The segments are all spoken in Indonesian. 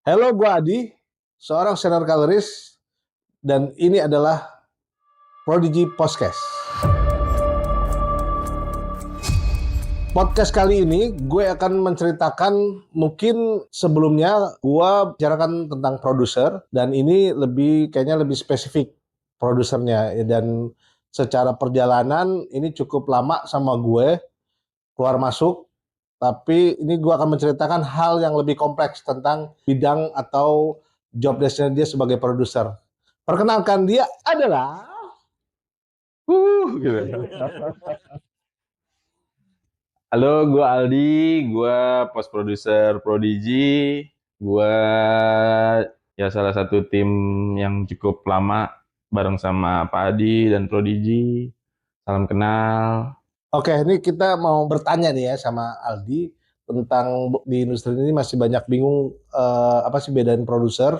Halo, gue Adi, seorang senior kaloris, dan ini adalah Prodigy Podcast. Podcast kali ini gue akan menceritakan, mungkin sebelumnya gue bicarakan tentang produser, dan ini kayaknya lebih spesifik produsernya, dan secara perjalanan ini cukup lama sama gue, keluar masuk, tapi ini gue akan menceritakan hal yang lebih kompleks tentang bidang atau job desk-nya dia sebagai produser. Perkenalkan, dia adalah gitu. Halo, gue Aldi, gue post producer Prodigy, gue ya salah satu tim yang cukup lama bareng sama Pak Adi dan Prodigy. Salam kenal. Oke, ini kita mau bertanya nih ya sama Aldi tentang di industri ini masih banyak bingung apa sih bedain produser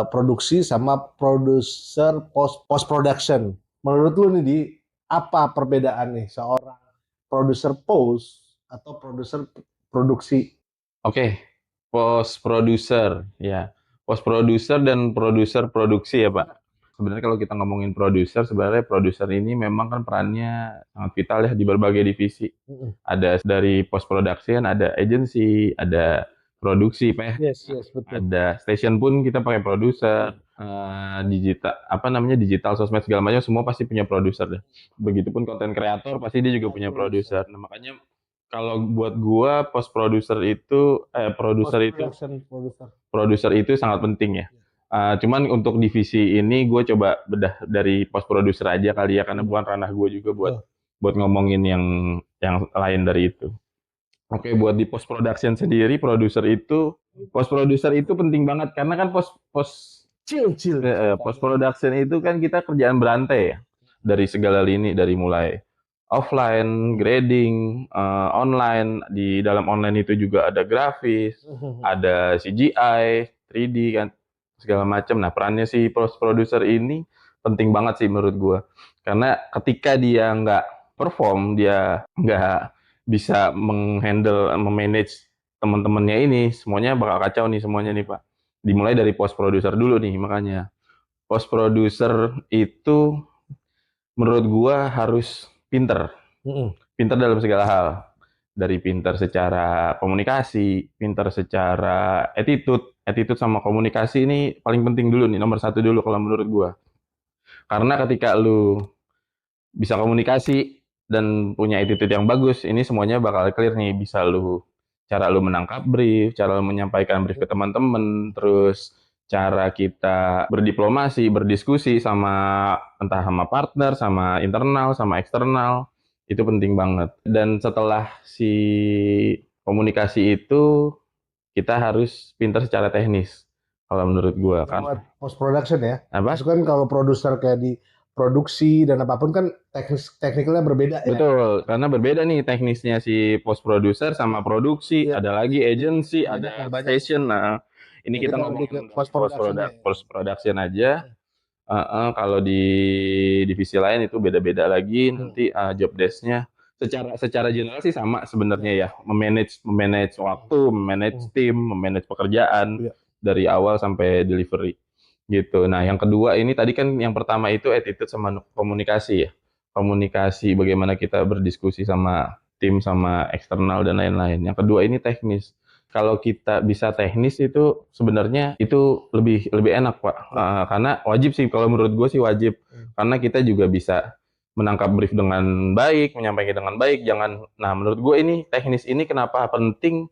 produksi sama produser post production. Menurut lu nih, Di, apa perbedaan nih seorang produser post atau produser produksi? Oke, post producer ya. Post producer dan produser produksi ya, Pak. Sebenarnya kalau kita ngomongin produser, sebenarnya produser ini memang kan perannya sangat vital ya di berbagai divisi. Ada dari post production, ada agency, ada produksi, Pak. Yes, betul. Ada station pun kita pakai produser, digital apa namanya digital sosmed segala macam semua pasti punya produser deh. Begitupun konten kreator pasti dia juga punya produser. Nah, makanya kalau buat gua post produser itu produser itu sangat penting ya. Cuman untuk divisi ini gue coba bedah dari post producer aja kali ya karena bukan ranah gue juga buat ngomongin yang lain dari itu. Oke, buat di post production sendiri post producer itu penting banget karena kan post post Chill. post production itu kan kita kerjaan berantai ya dari segala lini, dari mulai offline, grading, online. Di dalam online itu juga ada grafis, ada CGI, 3D kan, segala macam. Nah, perannya si post producer ini penting banget sih menurut gua. Karena ketika dia nggak perform, dia nggak bisa memanage teman-temannya ini, semuanya bakal kacau nih semuanya nih, Pak. Dimulai dari post producer dulu nih, makanya. Post producer itu menurut gua harus pinter. Pinter dalam segala hal. Dari pinter secara komunikasi, pinter secara attitude. Attitude sama komunikasi ini paling penting dulu nih, nomor satu dulu kalau menurut gua. Karena ketika lu bisa komunikasi dan punya attitude yang bagus, ini semuanya bakal clear nih. Bisa cara lu menangkap brief, cara lu menyampaikan brief ke teman-teman, terus cara kita berdiplomasi, berdiskusi entah sama partner, sama internal, sama eksternal, itu penting banget. Dan setelah si komunikasi itu, kita harus pintar secara teknis. Kalau menurut gua kan. Post production ya. Apa? Maksudnya kan kalau produser kayak di produksi dan apapun kan teknikalnya berbeda ya. Betul, karena berbeda nih teknisnya si post producer sama produksi, ada lagi agency, ada station. Nah, ini kita ngomongin post production aja. Kalau di divisi lain itu beda-beda lagi nanti job desk-nya. Secara general sih sama sebenarnya ya, memanage waktu, memanage tim, memanage pekerjaan dari awal sampai delivery gitu. Nah, yang kedua ini tadi kan yang pertama itu attitude sama komunikasi ya. Komunikasi bagaimana kita berdiskusi sama tim, sama eksternal dan lain-lain. Yang kedua ini teknis. Kalau kita bisa teknis itu sebenarnya itu lebih enak, Pak. Karena wajib sih kalau menurut gue sih wajib. Karena kita juga bisa menangkap brief dengan baik, menyampaikan dengan baik. Nah, menurut gue ini teknis ini kenapa penting?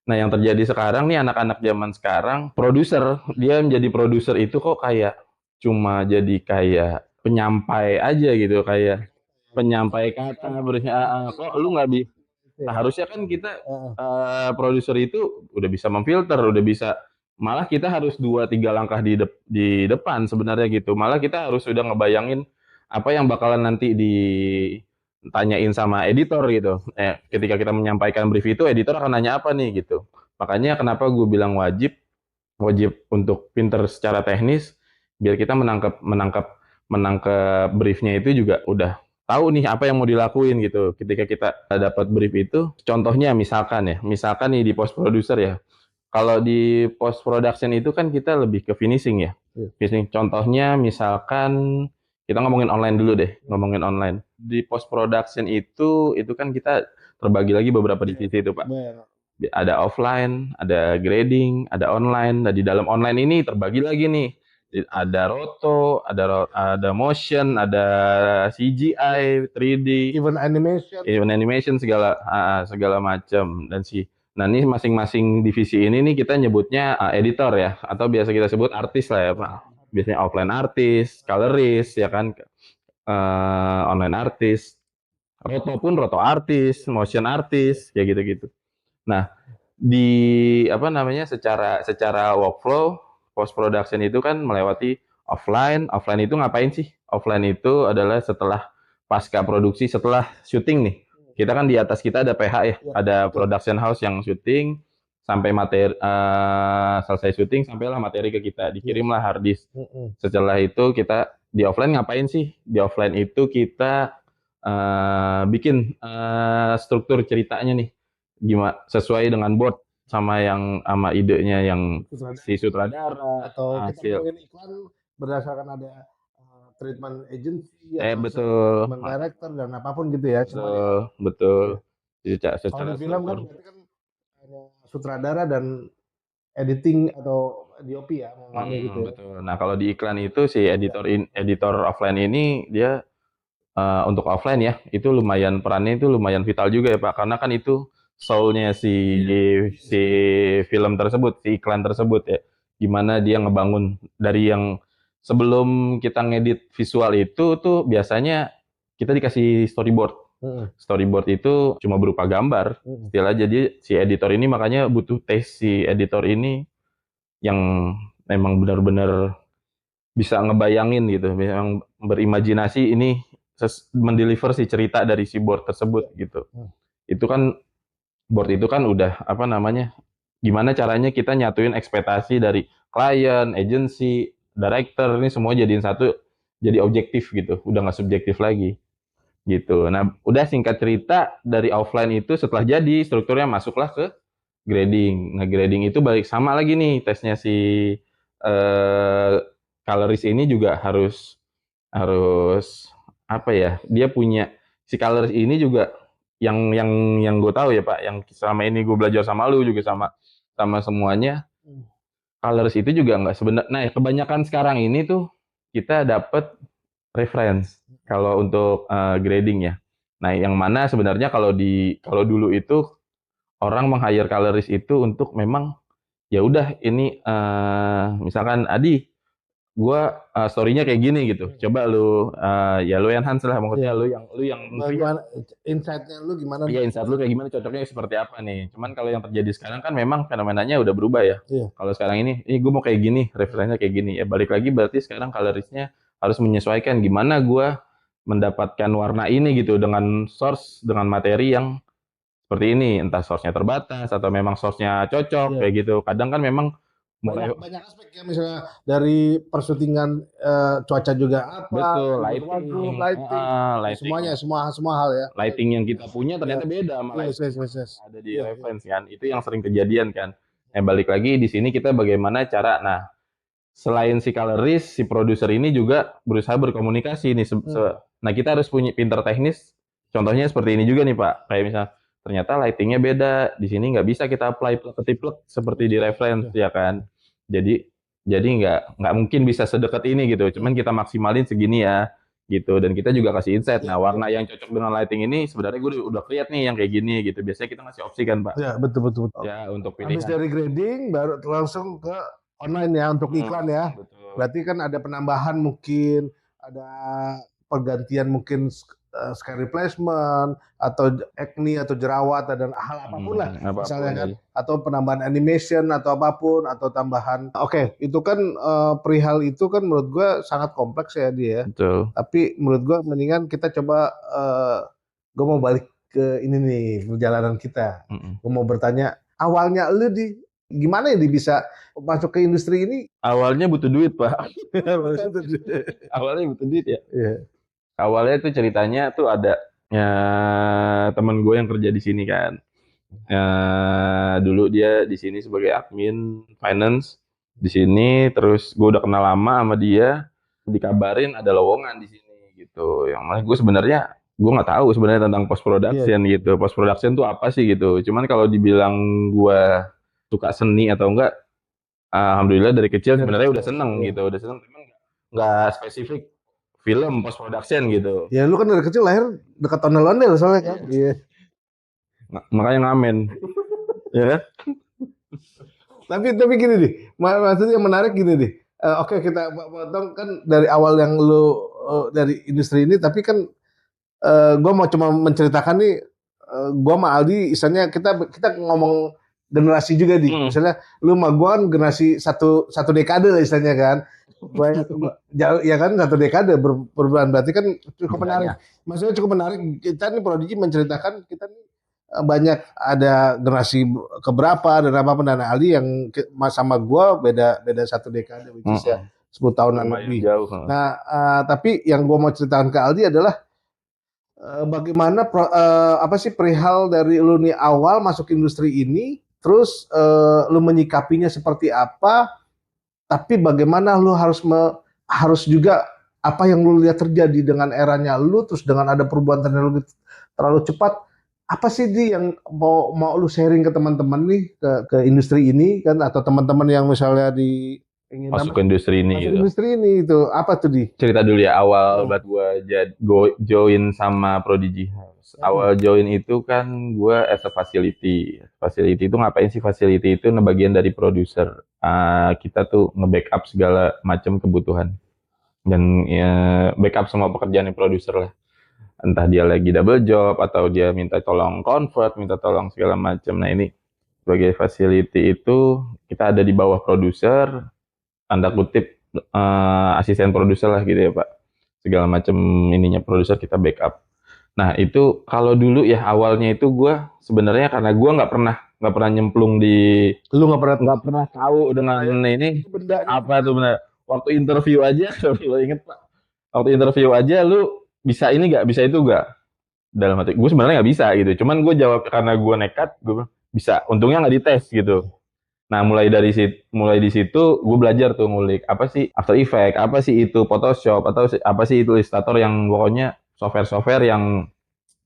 Nah, yang terjadi sekarang nih anak-anak zaman sekarang, dia menjadi produser itu kok kayak cuma jadi kayak penyampai aja gitu, kayak penyampai kata kok lu nggak bisa. Nah, harusnya kan kita produser itu udah bisa memfilter, udah bisa, malah kita harus 2-3 langkah di depan sebenarnya gitu. Malah kita harus udah ngebayangin apa yang bakalan nanti ditanyain sama editor gitu. Ketika kita menyampaikan brief itu, editor akan nanya apa nih gitu. Makanya kenapa gue bilang wajib untuk pinter secara teknis, biar kita menangkap briefnya itu juga udah tahu nih apa yang mau dilakuin gitu. Ketika kita dapat brief itu, contohnya misalkan nih di post producer ya, Kalau di post production itu kan kita lebih ke finishing ya. Iya. Finishing. Contohnya misalkan kita ngomongin online dulu deh, ngomongin online. Di post production itu kan kita terbagi lagi beberapa divisi itu, Pak. Ada offline, ada grading, ada online. Nah, di dalam online ini terbagi lagi nih. Ada roto, ada motion, ada CGI, 3D, Even animation, segala macam. Nah, ini masing-masing divisi ini nih kita nyebutnya editor ya, atau biasa kita sebut artis lah ya, Pak. Biasanya offline artis, colorist ya kan, online artis, roto pun roto artis, motion artis, kayak gitu-gitu. Nah, apa namanya, secara workflow post production itu kan melewati offline. Offline itu ngapain sih? Offline itu adalah setelah pasca produksi, setelah syuting nih. Kita kan di atas kita ada PH ya, ada production house yang syuting sampai selesai syuting, sampailah materi ke kita, dikirimlah hard disk. Setelah itu kita di offline ngapain sih? Di offline itu kita bikin struktur ceritanya nih, gimana sesuai dengan board sama idenya yang si sutradara atau kita hasil. ngomongin iklan berdasarkan ada treatment agency Betul. treatment director dan apapun gitu ya. Betul. Kalau di film kan berarti kan ada sutradara dan editing atau DOP ya, gitu ya. Betul. Nah, kalau di iklan itu si editor offline ini dia untuk offline ya, itu perannya itu lumayan vital juga ya, Pak, karena kan itu soul-nya si film tersebut, si iklan tersebut ya. Gimana dia ngebangun dari yang sebelum kita ngedit visual itu tuh biasanya kita dikasih storyboard. Storyboard itu cuma berupa gambar. Istilah jadi si editor ini makanya butuh taste si editor ini yang memang benar-benar bisa ngebayangin gitu, yang berimajinasi ini mendeliver si cerita dari si board tersebut gitu. Itu kan board itu kan udah apa namanya? Gimana caranya kita nyatuin ekspektasi dari klien, agency, director ini semua jadiin satu, jadi objektif gitu, udah nggak subjektif lagi gitu. Nah, udah singkat cerita dari offline itu setelah jadi strukturnya masuklah ke grading. Nah, grading itu balik sama lagi nih tesnya si colorist ini juga harus apa ya? Dia punya si colorist ini juga yang gue tahu ya, Pak, yang selama ini gue belajar sama lu juga sama semuanya. Colorist itu juga nggak sebenarnya. Nah, kebanyakan sekarang ini tuh kita dapat reference kalau untuk grading ya. Nah, yang mana sebenarnya kalau dulu itu orang meng-hire colorist itu untuk memang ya udah ini misalkan Adi, gua story-nya kayak gini gitu. Coba lu ya lu enhance lah, maksudnya lu yang Bagaimana insight-nya lu gimana? Iya, insight lu kayak gimana, cocoknya seperti apa nih. Cuman kalau yang terjadi sekarang kan memang fenomenanya udah berubah ya. Kalau sekarang ini gue mau kayak gini, referensinya kayak gini. Ya balik lagi berarti sekarang coloristnya harus menyesuaikan gimana gua mendapatkan warna ini gitu dengan source, dengan materi yang seperti ini. Entah source-nya terbatas atau memang source-nya cocok kayak gitu. Kadang kan memang banyak aspek ya, misalnya dari persyutingan cuaca juga apa, betul, lighting, semuanya semua hal ya. Lighting yang kita punya ternyata beda sama lighting ada di reference kan. Itu yang sering kejadian kan. Balik lagi di sini kita bagaimana cara, nah selain si colorist, si produser ini juga berusaha berkomunikasi nih. Nah, kita harus punya pinter teknis. Contohnya seperti ini juga nih, Pak. Kayak misalnya ternyata lightingnya beda. Di sini nggak bisa kita apply plek seperti di reference ya kan. Jadi nggak mungkin bisa sedekat ini gitu. Cuman kita maksimalin segini ya gitu. Dan kita juga kasih insight. Nah, warna yang cocok dengan lighting ini sebenarnya gue udah lihat nih yang kayak gini gitu. Biasanya kita ngasih opsi kan, Pak. Ya, betul. Ya, untuk pilihan. Habis dari grading baru langsung ke online ya untuk iklan ya. Betul. Berarti kan ada penambahan, mungkin ada pergantian, mungkin skin replacement atau acne atau jerawat dan hal apapun lah misalnya kan, atau penambahan animation atau apapun, atau tambahan. Oke, itu kan perihal itu kan menurut gue sangat kompleks ya dia. Betul. Tapi menurut gue mendingan kita coba gue mau balik ke ini nih, perjalanan kita. Gue mau bertanya, awalnya lu gimana ya bisa masuk ke industri ini? Awalnya butuh duit, Pak. Awalnya butuh duit ya. Awalnya tuh ceritanya tuh ada temen gue yang kerja di sini kan. Dulu dia di sini sebagai admin finance di sini, terus gue udah kenal lama sama dia, dikabarin ada lowongan di sini gitu. Yang mana gue sebenarnya gue nggak tahu sebenarnya tentang post production gitu. Post production tuh apa sih gitu. Cuman kalau dibilang gue suka seni atau enggak, alhamdulillah dari kecil sebenarnya udah seneng gitu, udah seneng. Cuman nggak spesifik film post production gitu. Ya lu kan dari kecil lahir dekat ondel-ondel soalnya kan. Iya. Makanya ngamen. Ya kan? Tapi gini deh, maksudnya yang menarik gini deh. Oke, kita potong kan dari awal yang lu dari industri ini, tapi kan gue mau cuma menceritakan nih, gue sama Aldi, misalnya kita ngomong generasi juga di, misalnya lu sama gue kan generasi satu dekade lah istilahnya kan. Jauh ya kan, satu dekade berbulan, berarti kan cukup menarik. Maksudnya cukup menarik, kita nih Prodigy menceritakan kita nih banyak ada generasi keberapa dan apa dan Ali yang sama gua beda satu dekade, which is ya 10 tahunan lebih. Jauh. Nah, tapi yang gua mau ceritakan ke Aldi adalah bagaimana apa sih perihal dari lu nih awal masuk industri ini, terus lu menyikapinya seperti apa, tapi bagaimana lu harus juga apa yang lu lihat terjadi dengan eranya lu, terus dengan ada perubahan teknologi terlalu cepat, apa sih yang mau lu sharing ke teman-teman nih ke industri ini kan, atau teman-teman yang misalnya ingin masuk ke industri ini gitu. Industri ini itu apa tuh Cerita dulu ya awal buat gue join sama Prodigy House. Awal join itu kan gue as a facility. Facility itu ngapain sih? Facility itu bagian dari produser. Kita tuh nge-backup segala macam kebutuhan dan ya backup semua pekerjaan produser lah. Entah dia lagi double job atau dia minta tolong convert, minta tolong segala macam. Nah ini sebagai facility itu kita ada di bawah produser, tanda kutip asisten produser lah gitu ya Pak. Segala macam ininya produser kita backup. Nah itu kalau dulu ya awalnya itu gue sebenarnya karena gue nggak pernah nyemplung di, lu nggak pernah tahu dengan ini apa tuh benar. Waktu interview aja, lo inget Pak, waktu interview aja lu bisa ini nggak, bisa itu nggak, dalam hati gue sebenarnya nggak bisa gitu, cuman gue jawab karena gue nekat, gue bilang bisa, untungnya nggak dites gitu. Nah mulai di situ gue belajar tuh ngulik apa sih After Effects, apa sih itu Photoshop, atau apa sih itu Illustrator, yang pokoknya software yang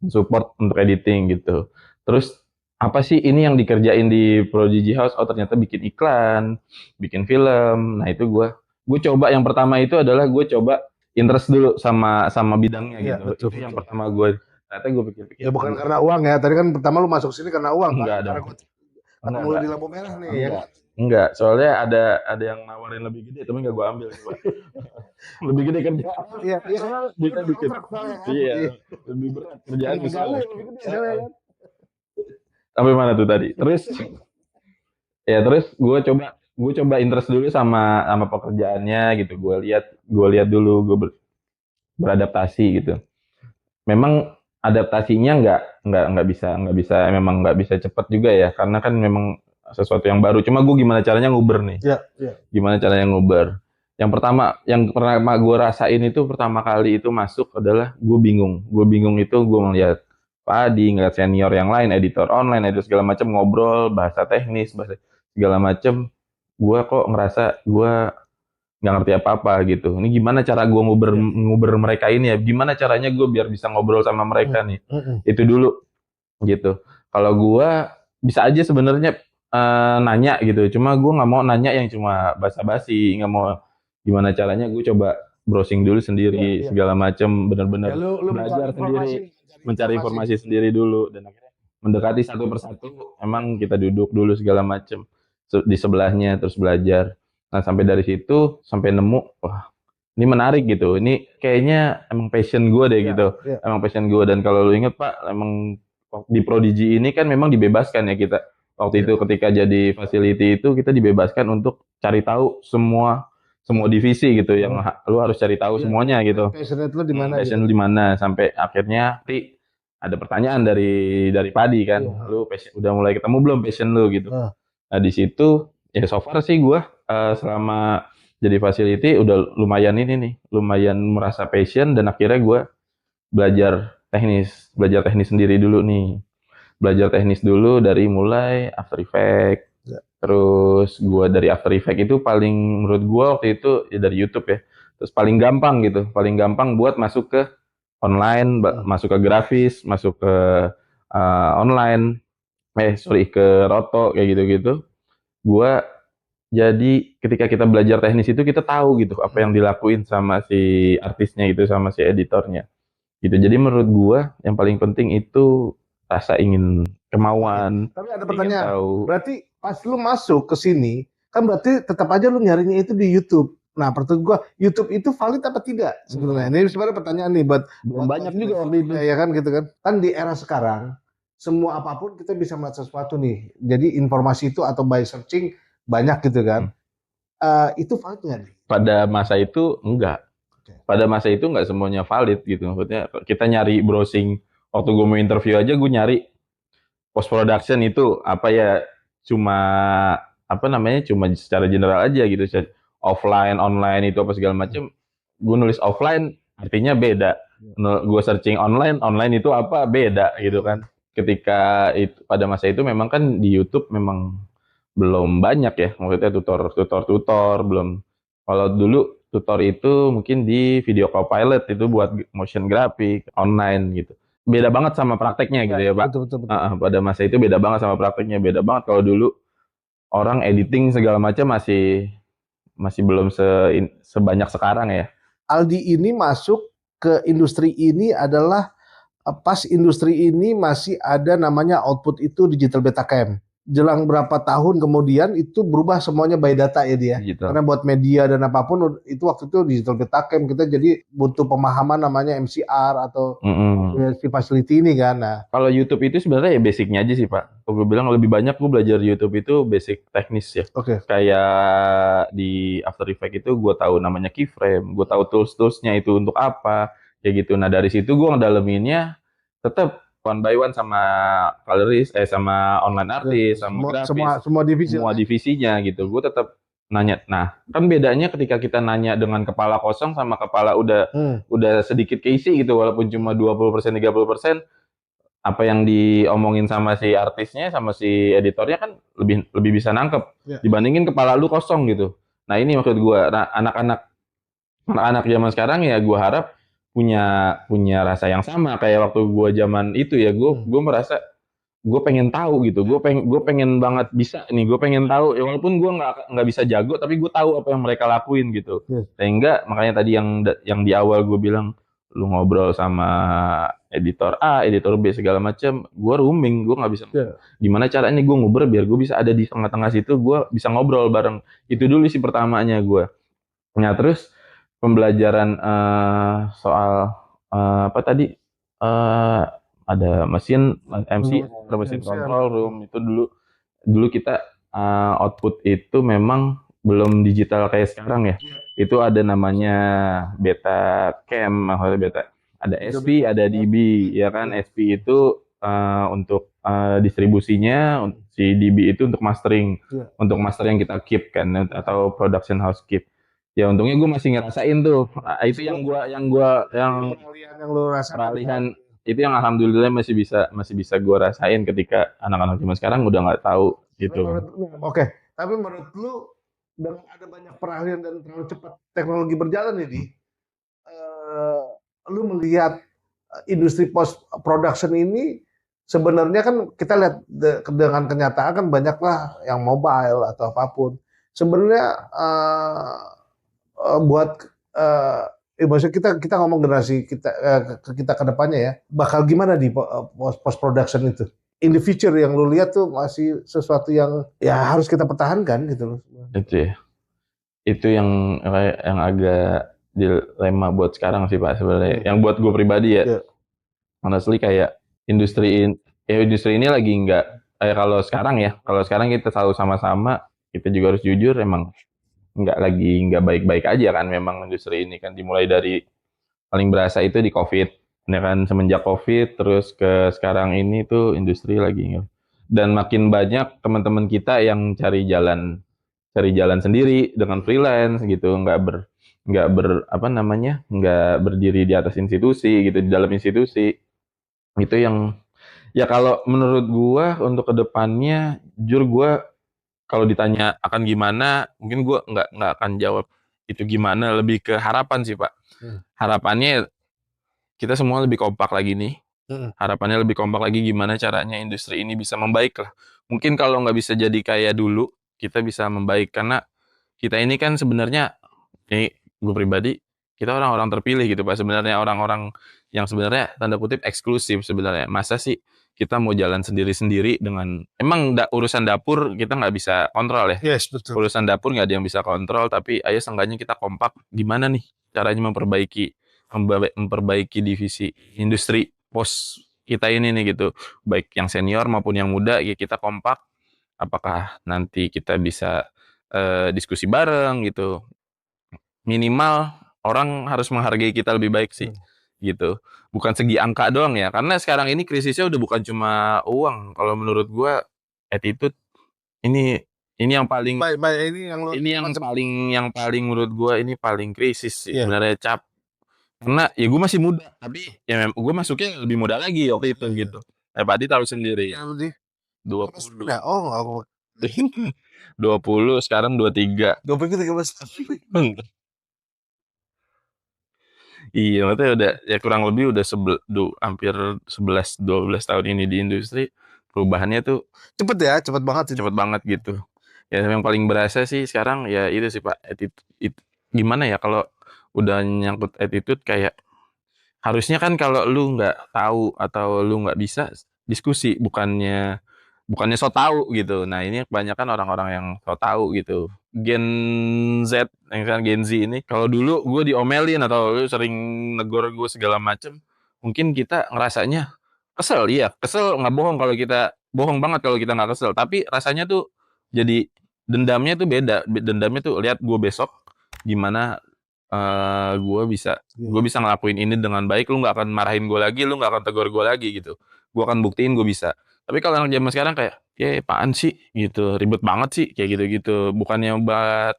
support untuk editing gitu. Terus apa sih ini yang dikerjain di Prodigy House? Oh ternyata bikin iklan, bikin film. Nah itu gue coba, yang pertama itu adalah gue coba interest dulu sama bidangnya gitu. Betul, Itu yang pertama gue. Ternyata gue pikir-pikir. Ya bukan karena uang ya. Tadi kan pertama lu masuk sini karena uang. Enggak Kan? dong. Karena mulai di lampu merah nih. Enggak. Enggak, soalnya ada yang nawarin lebih gede, tapi nggak gue ambil. Lebih gede kerja. Iya, bisa dikit. Iya, lebih berat kerjaan misalnya. Sampai mana tuh tadi? Terus gue coba interest dulu sama pekerjaannya gitu. Gue lihat dulu, gue beradaptasi gitu. Memang adaptasinya nggak bisa memang nggak bisa cepat juga ya, karena kan memang sesuatu yang baru. Cuma gue gimana caranya nguber nih? Gimana caranya nguber? Yang pertama gue rasain itu pertama kali itu masuk adalah gue bingung. Gue bingung itu gue melihat Pak Adi, ngeliat senior yang lain, editor online, editor segala macam, ngobrol bahasa teknis, bahasa segala macam. Gue kok ngerasa gue nggak ngerti apa-apa gitu. Ini gimana cara gue nguber mereka ini ya? Gimana caranya gue biar bisa ngobrol sama mereka nih? Itu dulu gitu. Kalau gue bisa aja sebenarnya nanya gitu. Cuma gue nggak mau nanya yang cuma basa-basi. Nggak mau, gimana caranya gue coba browsing dulu sendiri segala macam, benar-benar belajar sendiri, mencari informasi sendiri dulu, dan akhirnya mendekati satu persatu. Emang kita duduk dulu segala macam di sebelahnya, terus belajar. Nah sampai dari situ sampai nemu, wah ini menarik gitu, ini kayaknya emang passion gue deh gitu, emang passion gue. Dan kalau lu inget Pak, emang di Prodigy ini kan memang dibebaskan ya kita waktu itu ketika jadi facility itu, kita dibebaskan untuk cari tahu semua divisi gitu, yang lu harus cari tahu semuanya gitu. Passion lu di mana? Passion lu di mana? Sampai akhirnya ada pertanyaan dari Padi kan, lu udah mulai ketemu belum passion lu gitu. Nah di situ ya so far sih gue selama jadi facility udah lumayan merasa passion, dan akhirnya gue belajar teknis sendiri dulu nih. belajar teknis dulu dari mulai After Effects. Terus gua dari After Effects itu paling menurut gua waktu itu ya dari YouTube ya. Terus paling gampang gitu, paling gampang buat masuk ke online, masuk ke grafis, masuk ke online, ke Roto kayak gitu-gitu. Gua jadi ketika kita belajar teknis itu kita tahu gitu apa yang dilakuin sama si artisnya itu sama si editornya. Gitu. Jadi menurut gua yang paling penting itu rasa ingin kemauan, Tapi ada ingin pertanyaan, tahu. berarti pas lu masuk ke sini, kan berarti tetap aja lu nyarinya itu di YouTube. Nah, pertanyaan gua, YouTube itu valid apa tidak sebenarnya? Ini sebenarnya pertanyaan nih buat Belum banyak juga waktu itu. ya kan gitu kan. Kan di era sekarang semua apapun kita bisa melihat sesuatu nih. Jadi informasi itu atau by searching banyak gitu kan. Itu valid nggak nih? Pada masa itu enggak. Pada masa itu enggak semuanya valid gitu. Maksudnya kita nyari browsing waktu gue mau interview aja gue nyari post production itu apa ya cuma apa namanya cuma secara general aja gitu. Offline, online itu apa segala macam. Gue nulis offline artinya beda. Gue searching online, online itu apa beda gitu kan. Ketika itu pada masa itu memang kan di YouTube memang belum banyak ya, maksudnya tutor belum. Kalau dulu tutor itu mungkin di Video Copilot itu buat motion grafik online gitu. Beda banget sama prakteknya gitu ya, Pak. Betul, betul, betul. Pada masa itu beda banget sama prakteknya, beda banget kalau dulu orang editing segala macam masih masih belum sebanyak sekarang ya. Aldi ini masuk ke industri ini adalah pas industri ini masih ada namanya output itu digital Betacam. Jelang berapa tahun kemudian itu berubah semuanya by data ya dia. Digital. Karena buat media dan apapun itu waktu itu digital Betacam kita jadi butuh pemahaman namanya MCR atau si facility ini kan. Nah, kalau YouTube itu sebenarnya ya basicnya aja sih Pak. Kalau gue bilang lebih banyak gue belajar YouTube itu basic teknis ya. Oke. Kayak di After Effects itu gue tahu namanya keyframe, gue tahu tools-toolsnya itu untuk apa, kayak gitu. Nah dari situ gue ngedaleminnya tetap one by one sama colorist, sama online artist, sama grafis, semua divisinya gitu. Gue tetap nanya. Nah, kan bedanya ketika kita nanya dengan kepala kosong sama kepala udah sedikit keisi gitu, walaupun cuma 20%, 30%, apa yang diomongin sama si artisnya sama si editornya kan lebih bisa nangkep dibandingin kepala lu kosong gitu. Nah, ini maksud gua. Nah, anak-anak zaman sekarang ya gua harap punya rasa yang sama kayak waktu gua zaman itu ya. Gua merasa gue pengen tahu gitu, gue pengen banget bisa nih, gue pengen tahu ya walaupun gue nggak bisa jago tapi gue tahu apa yang mereka lakuin gitu. Sehingga makanya tadi yang di awal gue bilang lu ngobrol sama editor A, editor B segala macam, gue rooming, gue nggak bisa. Gimana caranya gue ngobrol biar gue bisa ada di tengah-tengah situ, gue bisa ngobrol bareng. Itu dulu sih pertamanya gue. Nah terus pembelajaran soal apa tadi? Ada mesin MC, ada mesin control room itu dulu kita output itu memang belum digital kayak sekarang ya. Itu ada namanya Betacam, maksudnya beta. Ada SP, ada DB, ya kan? SP itu untuk distribusinya, si DB itu untuk mastering, untuk master yang kita keep kan atau production house keep. Ya untungnya gue masih ngerasain tuh. Itu yang peralihan itu yang alhamdulillah masih bisa gue rasain ketika anak-anak zaman sekarang udah nggak tahu gitu. Oke, tapi menurut lu dengan ada banyak peralihan dan terlalu cepat teknologi berjalan ini, lu melihat industri post production ini sebenarnya kan kita lihat dengan kenyataan kan banyaklah yang mobile atau apapun. Sebenarnya buat maksudnya kita ngomong generasi kita ke depannya ya, bakal gimana di post production itu? In the future yang lu lihat tuh masih sesuatu yang ya harus kita pertahankan gitu loh. Itu ya. Itu yang agak dilema buat sekarang sih Pak sebenarnya. Yang buat gue pribadi ya. Honestly kayak industri ini lagi nggak kalau sekarang kita selalu sama-sama, kita juga harus jujur emang nggak baik-baik aja kan memang industri ini kan dimulai dari paling berasa itu di COVID ya kan semenjak COVID terus ke sekarang ini tuh industri lagi dan makin banyak teman-teman kita yang cari jalan sendiri dengan freelance gitu nggak berdiri di atas institusi gitu di dalam institusi itu yang Ya kalau menurut gua untuk kedepannya, jujur gua kalau ditanya akan gimana, mungkin gua nggak akan jawab itu gimana, lebih ke harapan sih Pak. Hmm. Harapannya kita semua lebih kompak lagi nih. Hmm. Harapannya lebih kompak lagi gimana caranya industri ini bisa membaik lah. Mungkin kalau nggak bisa jadi kayak dulu, kita bisa membaik karena kita ini kan sebenarnya, ini gue pribadi, kita orang-orang terpilih gitu Pak. Sebenarnya orang-orang yang sebenarnya tanda kutip eksklusif sebenarnya. Masa sih kita mau jalan sendiri-sendiri dengan emang urusan dapur kita nggak bisa kontrol ya. Yes, betul. Urusan dapur nggak ada yang bisa kontrol, tapi ayo seenggaknya kita kompak. Gimana nih caranya memperbaiki divisi industri pos kita ini nih gitu. Baik yang senior maupun yang muda, ya kita kompak. Apakah nanti kita bisa diskusi bareng gitu. Minimal orang harus menghargai kita lebih baik sih, gitu. Bukan segi angka doang ya, karena sekarang ini krisisnya udah bukan cuma uang. Kalau menurut gua attitude ini ini yang paling Baik, ini yang ini yang macam paling menurut gua ini paling krisis sih iya. sebenarnya karena ya gua masih muda, tapi ya gua masuknya lebih muda lagi waktu itu gitu. Padi tahu sendiri Yang di 20 ya, oh enggak. 20 sekarang 23. 13. Iya, maksudnya udah ya kurang lebih udah hampir 11-12 tahun ini di industri, perubahannya tuh Cepet ya, cepet banget ini. cepet banget gitu. Ya yang paling berasa sih sekarang ya itu sih Pak, gimana ya kalau udah nyangkut attitude kayak harusnya kan kalau lu nggak tahu atau lu nggak bisa diskusi, bukannya bukannya so tahu gitu. Nah ini kebanyakan orang-orang yang so tahu gitu. Gen Z, yang kan Gen Z ini, kalau dulu gue diomelin atau lu sering negor gue segala macem, mungkin kita ngerasanya kesel, iya kesel nggak bohong kalau kita bohong banget kalau kita nggak kesel. Tapi rasanya tuh jadi dendamnya tuh beda. Dendamnya tuh lihat gue besok gimana gue bisa ngelakuin ini dengan baik, lu nggak akan marahin gue lagi, lu nggak akan tegur gue lagi gitu. Gue akan buktiin gue bisa. Tapi kalau anak zaman sekarang kayak, ya apaan sih gitu, ribet banget sih kayak gitu-gitu. Bukannya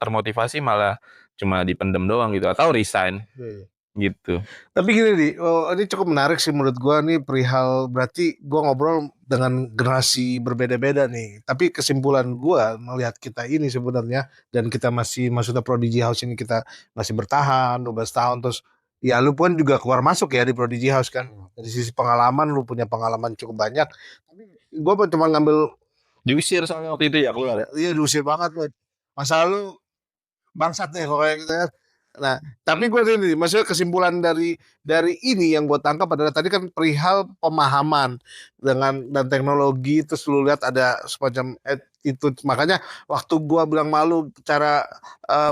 termotivasi malah cuma dipendem doang gitu atau resign gitu. Tapi gini ini cukup menarik sih menurut gua nih perihal berarti gua ngobrol dengan generasi berbeda-beda nih. Tapi kesimpulan gua melihat kita ini sebenarnya dan kita masih maksudnya Prodigy House ini kita masih bertahan 12 tahun terus ya lu pun juga keluar masuk ya di Prodigy House kan. Dari sisi pengalaman lu punya pengalaman cukup banyak. Tapi gua cuma ngambil Diusir soalnya waktu itu ya keluar ya. iya diusir banget lu. Masa lu bangsat nih kalau kayak gitu ya. Nah, tapi gue ini, maksudnya kesimpulan dari ini yang gue tangkap adalah tadi kan perihal pemahaman dengan dan teknologi terus lu lihat ada semacam itu makanya waktu gue bilang malu cara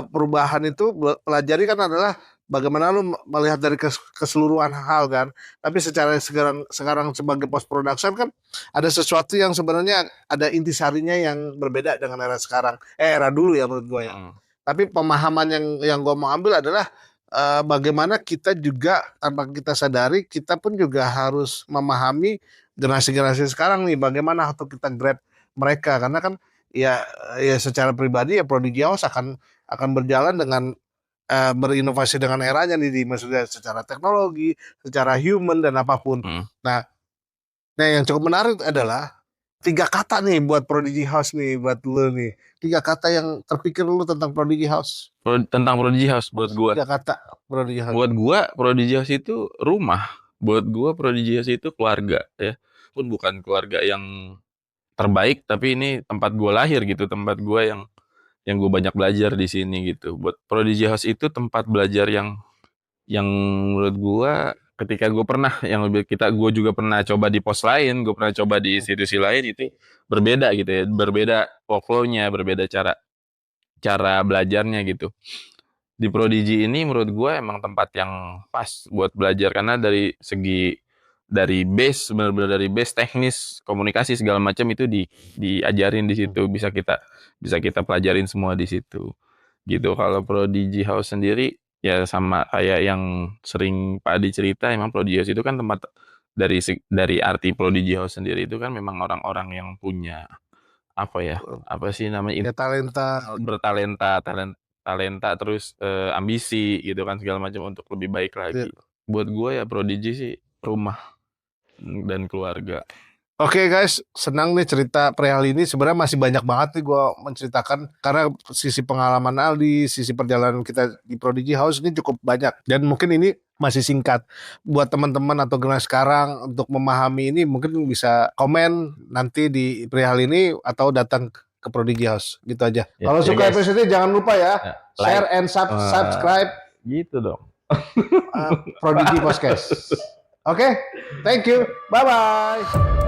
perubahan itu pelajari kan adalah bagaimana lu melihat dari keseluruhan hal kan. Tapi secara sekarang sebagai post production kan ada sesuatu yang sebenarnya ada intisarinya yang berbeda dengan era sekarang. Era dulu ya menurut gue ya. Tapi pemahaman yang gue mau ambil adalah bagaimana kita juga tanpa kita sadari kita pun juga harus memahami generasi-generasi sekarang nih bagaimana untuk kita grab mereka karena kan ya ya secara pribadi ya Prodigy House akan berjalan dengan berinovasi dengan eranya nih maksudnya secara teknologi, secara human dan apapun. Nah, yang cukup menarik adalah 3 kata nih buat Prodigy House nih buat lu nih. 3 kata yang terpikir lu tentang Prodigy House. Tentang Prodigy House buat gua. 3 kata Prodigy House. Buat gua Prodigy House itu rumah. Buat gua Prodigy House itu keluarga ya. Pun bukan keluarga yang terbaik, tapi ini tempat gua lahir gitu, tempat gua yang gue banyak belajar di sini gitu. Buat Prodigy House itu tempat belajar yang menurut gue ketika gue pernah gue juga pernah coba di pos lain, gue pernah coba di institusi lain itu berbeda gitu ya, berbeda workflow-nya, berbeda cara belajarnya gitu. Di Prodigy ini menurut gue emang tempat yang pas buat belajar karena dari base benar-benar dari base teknis komunikasi segala macam itu diajarin di situ bisa kita pelajarin semua di situ gitu. Kalau Prodigy House sendiri ya sama kayak yang sering Pak Adi cerita, emang Prodigy House itu kan tempat dari arti Prodigy House sendiri itu kan memang orang-orang yang punya apa sih namanya, Ya talenta, talenta terus ambisi gitu kan segala macam untuk lebih baik lagi. Buat gue ya Prodigy sih rumah dan keluarga. Oke guys, senang nih cerita perihal ini. Sebenarnya masih banyak banget nih gue menceritakan karena sisi pengalaman Aldi, sisi perjalanan kita di Prodigy House ini cukup banyak dan mungkin ini masih singkat. Buat teman-teman atau generasi sekarang untuk memahami ini mungkin bisa komen nanti di perihal ini atau datang ke Prodigy House gitu aja. Ya, Kalau ya, suka guys. episode ini jangan lupa ya, Ya, share like. and subscribe Gitu dong. Prodigy Podcast. Oke, thank you. Bye bye.